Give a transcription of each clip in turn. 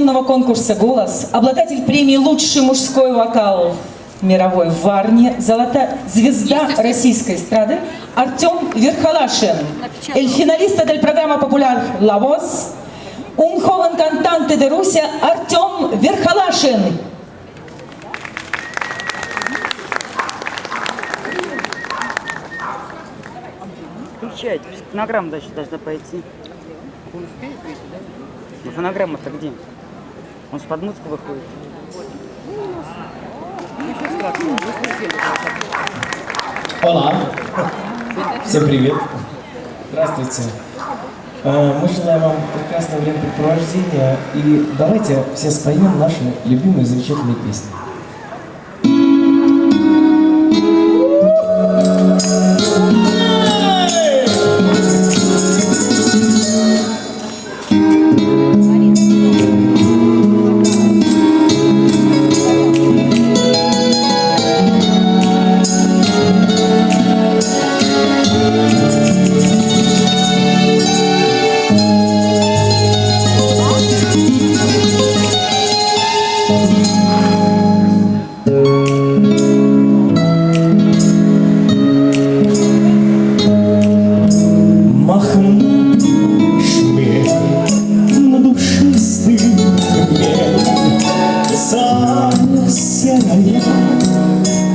Конкурса «Голос», обладатель премии «Лучший мужской вокал» мировой в Варне, золотая звезда российской эстрады Артем Верхолашин, финалиста del программа «Популяр La Voz», un joven cantante de Rusia Артем Верхолашин. Включайте, фонограмма дальше должна пойти. Ну, фонограмма-то где? Он же под музыку выходит. Ола! Всем привет! Здравствуйте! Мы желаем вам прекрасного времяпрепровождения и давайте все споем наши любимые замечательные песни.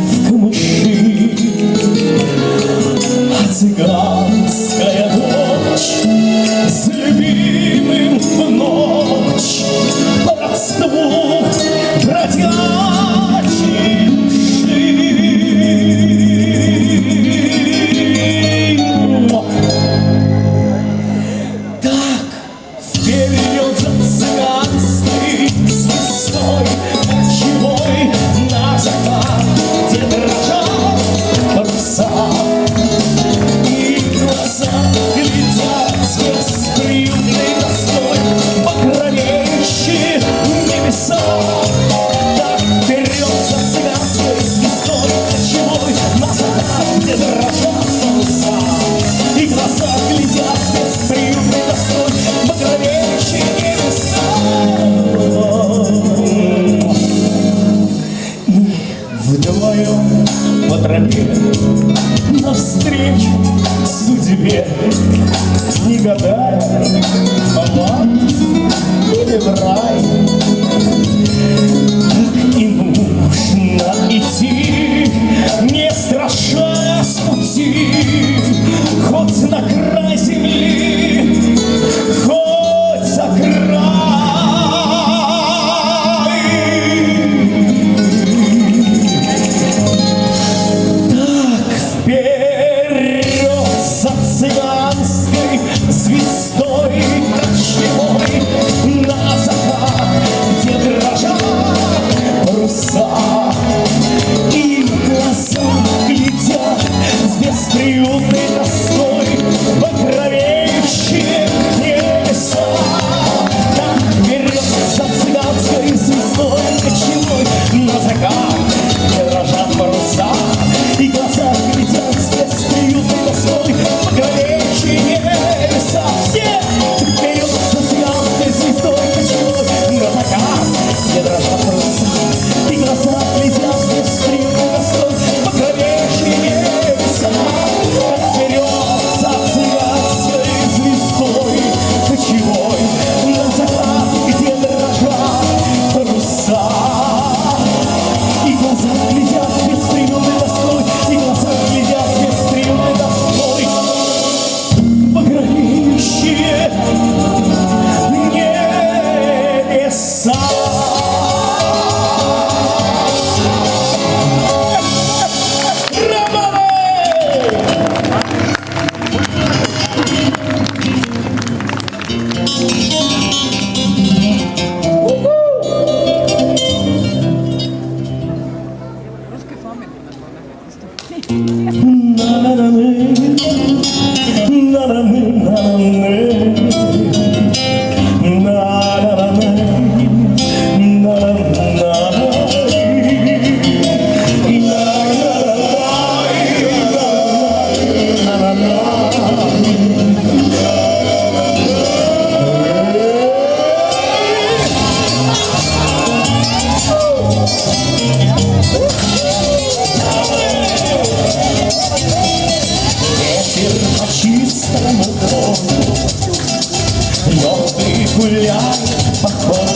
В камыши, а цыганская дочь с любимым в ночь по родству бродячей души. Так вперед за цыганской звездой ночевой на закат.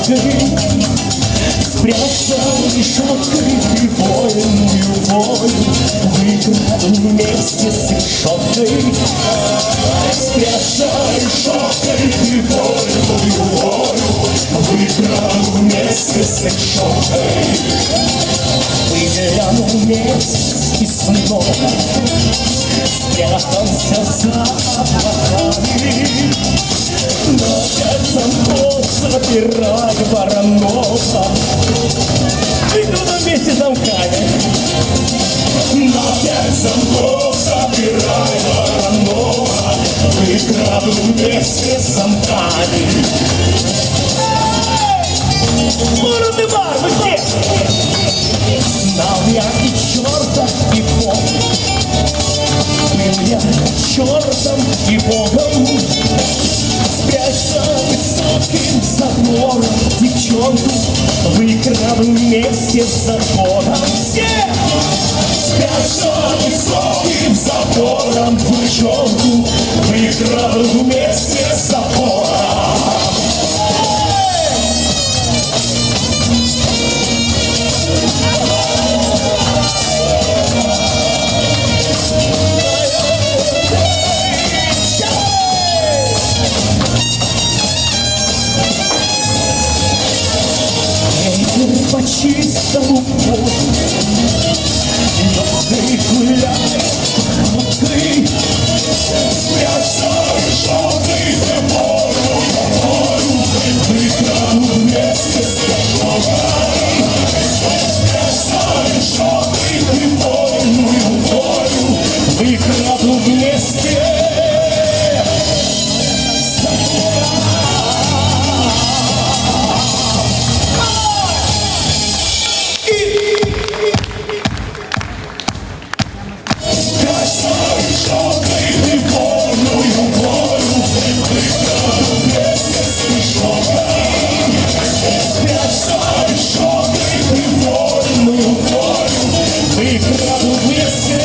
решеткой, спрячься решеткой и вольную волю выкраду вместе с решеткой. Спрячься решеткой и вольную волю выкраду вместе с решеткой. Выглянул месяц и снова спрятался за облаками. На 5 замков запирай Воронова. Выкраду вместе с замками. На 5 замков запирай Воронова. Выкраду вместе с замками. Мороды бар, вы где? Знал я и черта, и Бога. Был я чертом и Богом. Спрячься высоким забором, девчонку выкраду вместе с забором. Все! Спрячься высоким забором, девчонку выкраду вместе с забором. По чистому полю легкой гуляет лодкой. Спрячься решеткой за волю выкраду вместе с тобой. Спрячься решеткой и вольную волю выкраду вместе с тобой. Выкраду вместе